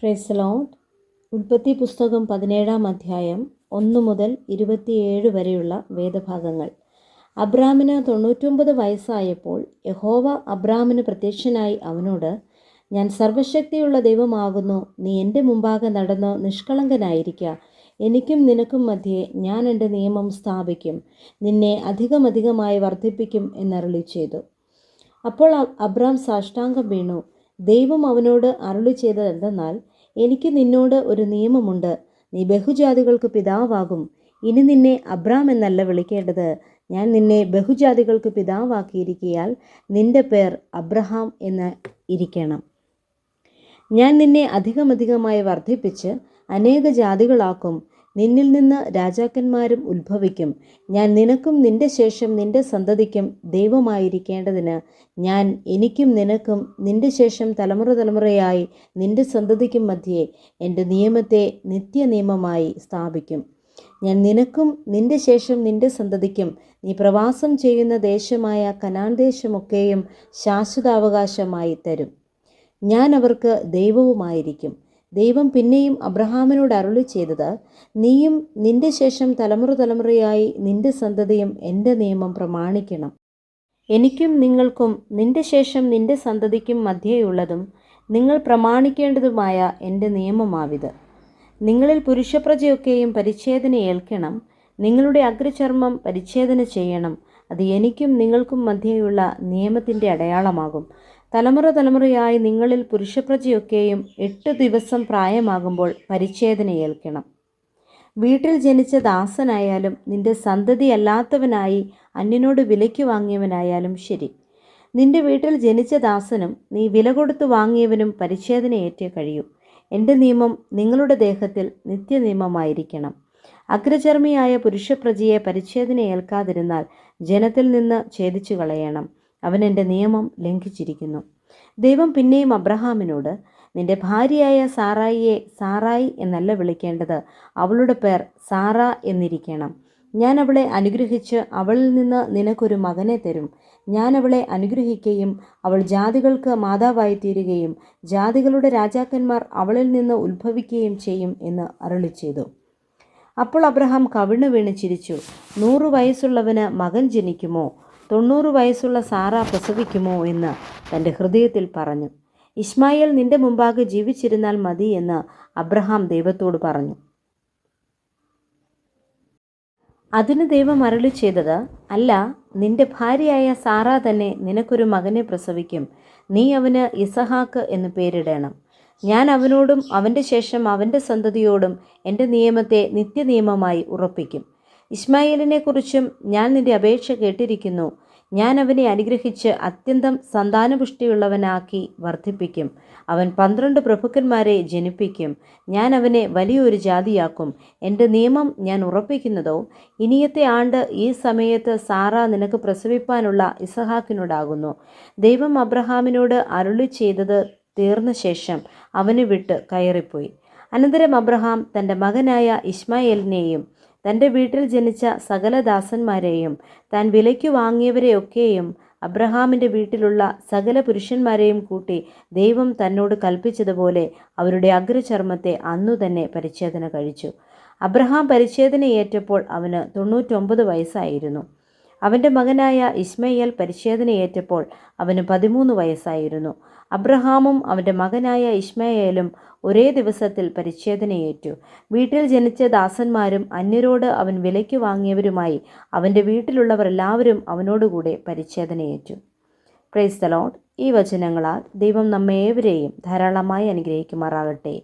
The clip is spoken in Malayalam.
Praise the Lord. ഉൽപ്പത്തി പുസ്തകം 17-ാം അധ്യായം 1 മുതൽ 27 വരെയുള്ള വേദഭാഗങ്ങൾ. അബ്രാമിന് 99 വയസ്സായപ്പോൾ യഹോവ അബ്രാമിന് പ്രത്യക്ഷനായി അവനോട്, ഞാൻ സർവശക്തിയുള്ള ദൈവമാകുന്നു, നീ എൻ്റെ മുമ്പാകെ നടന്ന് നിഷ്കളങ്കനായിരിക്കുക. എനിക്കും നിനക്കും മധ്യേ ഞാൻ എൻ്റെ നിയമം സ്ഥാപിക്കും, നിന്നെ അധികമധികമായി വർദ്ധിപ്പിക്കും എന്നരുളി ചെയ്തു. അപ്പോൾ അബ്രാം സാഷ്ടാംഗം വീണു. ദൈവം അവനോട് അരുളി ചെയ്തത് എന്തെന്നാൽ, എനിക്ക് നിന്നോട് ഒരു നിയമമുണ്ട്, നീ ബഹുജാതികൾക്ക് പിതാവാകും. ഇനി നിന്നെ അബ്രാം എന്നല്ല വിളിക്കേണ്ടത്, ഞാൻ നിന്നെ ബഹുജാതികൾക്ക് പിതാവാക്കിയിരിക്കയാൽ നിന്റെ പേർ അബ്രഹാം എന്ന് ഇരിക്കണം. ഞാൻ നിന്നെ അധികമധികമായി വർദ്ധിപ്പിച്ച് അനേക ജാതികളാക്കും, നിന്നിൽ നിന്ന് രാജാക്കന്മാരും ഉത്ഭവിക്കും. ഞാൻ നിനക്കും നിന്റെ ശേഷം നിന്റെ സന്തതിക്കും ദൈവമായിരിക്കേണ്ടതിന് ഞാൻ എനിക്കും നിനക്കും നിന്റെ ശേഷം തലമുറ തലമുറയായി നിന്റെ സന്തതിക്കും മധ്യേ എൻ്റെ നിയമത്തെ നിത്യനിയമമായി സ്ഥാപിക്കും. ഞാൻ നിനക്കും നിന്റെ ശേഷം നിന്റെ സന്തതിക്കും നീ പ്രവാസം ചെയ്യുന്ന ദേശമായ കനാൻ ദേശമൊക്കെയും ശാശ്വതാവകാശമായി തരും. ഞാൻ അവർക്ക് ദൈവവുമായിരിക്കും. ദൈവം പിന്നെയും അബ്രഹാമിനോട് അരുളി ചെയ്തത്, നീയും നിന്റെ ശേഷം തലമുറ തലമുറയായി നിന്റെ സന്തതിയും എൻ്റെ നിയമം പ്രമാണിക്കണം. എനിക്കും നിങ്ങൾക്കും നിന്റെ ശേഷം നിന്റെ സന്തതിക്കും മധ്യേയുള്ളതും നിങ്ങൾ പ്രമാണിക്കേണ്ടതുമായ എൻ്റെ നിയമമാവിത്. നിങ്ങളിൽ പുരുഷപ്രജയൊക്കെയും പരിച്ഛേദന ഏൽക്കണം, നിങ്ങളുടെ അഗ്രചർമ്മം പരിച്ഛേദന ചെയ്യണം. അത് എനിക്കും നിങ്ങൾക്കും മധ്യേയുള്ള നിയമത്തിൻ്റെ അടയാളമാകും. തലമുറ തലമുറയായി നിങ്ങളിൽ പുരുഷപ്രജയൊക്കെയും 8 ദിവസം പ്രായമാകുമ്പോൾ പരിച്ഛേദന ഏൽക്കണം. വീട്ടിൽ ജനിച്ച ദാസനായാലും നിന്റെ സന്തതി അല്ലാത്തവനായി അന്യനോട് വിലയ്ക്ക് വാങ്ങിയവനായാലും ശരി, നിന്റെ വീട്ടിൽ ജനിച്ച ദാസനും നീ വില കൊടുത്ത് വാങ്ങിയവനും പരിച്ഛേദന ഏറ്റേ കഴിയൂ. എൻ്റെ നിയമം നിങ്ങളുടെ ദേഹത്തിൽ നിത്യനിയമമായിരിക്കണം. അഗ്രചർമ്മിയായ പുരുഷപ്രജയെ പരിച്ഛേദന ഏൽക്കാതിരുന്നാൽ ജനത്തിൽ നിന്ന് ഛേദിച്ചു കളയണം. അവൻ എൻ്റെ നിയമം ലംഘിച്ചിരിക്കുന്നു. ദൈവം പിന്നെയും അബ്രഹാമിനോട്, നിന്റെ ഭാര്യയായ സാറായിയെ സാറായി എന്നല്ല വിളിക്കേണ്ടത്, അവളുടെ പേർ സാറ എന്നിരിക്കണം. ഞാൻ അവളെ അനുഗ്രഹിച്ച് അവളിൽ നിന്ന് നിനക്കൊരു മകനെ തരും. ഞാൻ അവളെ അനുഗ്രഹിക്കുകയും അവൾ ജാതികൾക്ക് മാതാവായി തീരുകയും ജാതികളുടെ രാജാക്കന്മാർ അവളിൽ നിന്ന് ഉത്ഭവിക്കുകയും ചെയ്യും എന്ന് അരുളി ചെയ്തു. അപ്പോൾ അബ്രഹാം കവിണ്ണു വീണ് ചിരിച്ചു. 100 വയസ്സുള്ളവന് മകൻ ജനിക്കുമോ? 90 വയസ്സുള്ള സാറ പ്രസവിക്കുമോ എന്ന് തൻ്റെ ഹൃദയത്തിൽ പറഞ്ഞു. ഇശ്മായേൽ നിന്റെ മുമ്പാകെ ജീവിച്ചിരുന്നാൽ മതി എന്ന് അബ്രഹാം ദൈവത്തോട് പറഞ്ഞു. അതിന് ദൈവം അരുളി ചെയ്തത്, അല്ല, നിന്റെ ഭാര്യയായ സാറ തന്നെ നിനക്കൊരു മകനെ പ്രസവിക്കും. നീ അവന് ഇസഹാക്ക് എന്ന് പേരിടണം. ഞാൻ അവനോടും അവൻ്റെ ശേഷം അവൻ്റെ സന്തതിയോടും എൻ്റെ നിയമത്തെ നിത്യനിയമമായി ഉറപ്പിക്കും. ഇശ്മായേലിനെക്കുറിച്ചും ഞാൻ നിന്റെ അപേക്ഷ കേട്ടിരിക്കുന്നു. ഞാൻ അവനെ അനുഗ്രഹിച്ച് അത്യന്തം സന്താനപുഷ്ടിയുള്ളവനാക്കി വർദ്ധിപ്പിക്കും. അവൻ 12 പ്രഭുക്കന്മാരെ ജനിപ്പിക്കും. ഞാൻ അവനെ വലിയൊരു ജാതിയാക്കും. എൻ്റെ നിയമം ഞാൻ ഉറപ്പിക്കുന്നതോ ഇനിയത്തെ ആണ്ട് ഈ സമയത്ത് സാറ നിനക്ക് പ്രസവിപ്പാനുള്ള ഇസഹാക്കിനോടാകുന്നു. ദൈവം അബ്രഹാമിനോട് അരുളി ചെയ്തത് തീർന്ന ശേഷം അവനെ വിട്ട് കയറിപ്പോയി. അനന്തരം അബ്രഹാം തൻ്റെ മകനായ ഇശ്മായേലിനെയും തൻ്റെ വീട്ടിൽ ജനിച്ച സകല ദാസന്മാരെയും താൻ വിലയ്ക്ക് വാങ്ങിയവരെയൊക്കെയും അബ്രഹാമിൻ്റെ വീട്ടിലുള്ള സകല പുരുഷന്മാരെയും കൂട്ടി ദൈവം തന്നോട് കൽപ്പിച്ചതുപോലെ അവരുടെ അഗ്രചർമ്മത്തെ അന്നു തന്നെ പരിച്ഛേദന കഴിച്ചു. അബ്രഹാം പരിച്ഛേദന ഏറ്റപ്പോൾ അവന് 99 വയസ്സായിരുന്നു. അവൻ്റെ മകനായ ഇശ്മയേൽ പരിച്ഛേദന ഏറ്റപ്പോൾ അവന് 13 വയസ്സായിരുന്നു. അബ്രഹാമും അവൻ്റെ മകനായ ഇശ്മയേലും ഒരേ ദിവസത്തിൽ പരിച്ഛേദനയേറ്റു. വീട്ടിൽ ജനിച്ച ദാസന്മാരും അന്യരോട് അവൻ വിലയ്ക്ക് വാങ്ങിയവരുമായി അവൻ്റെ വീട്ടിലുള്ളവർ എല്ലാവരും അവനോടുകൂടെ പരിച്ഛേദനയേറ്റു. Praise the Lord. ഈ വചനങ്ങളാൽ ദൈവം നമ്മെ ഏവരെയും ധാരാളമായി അനുഗ്രഹിക്കുമാറാകട്ടെ.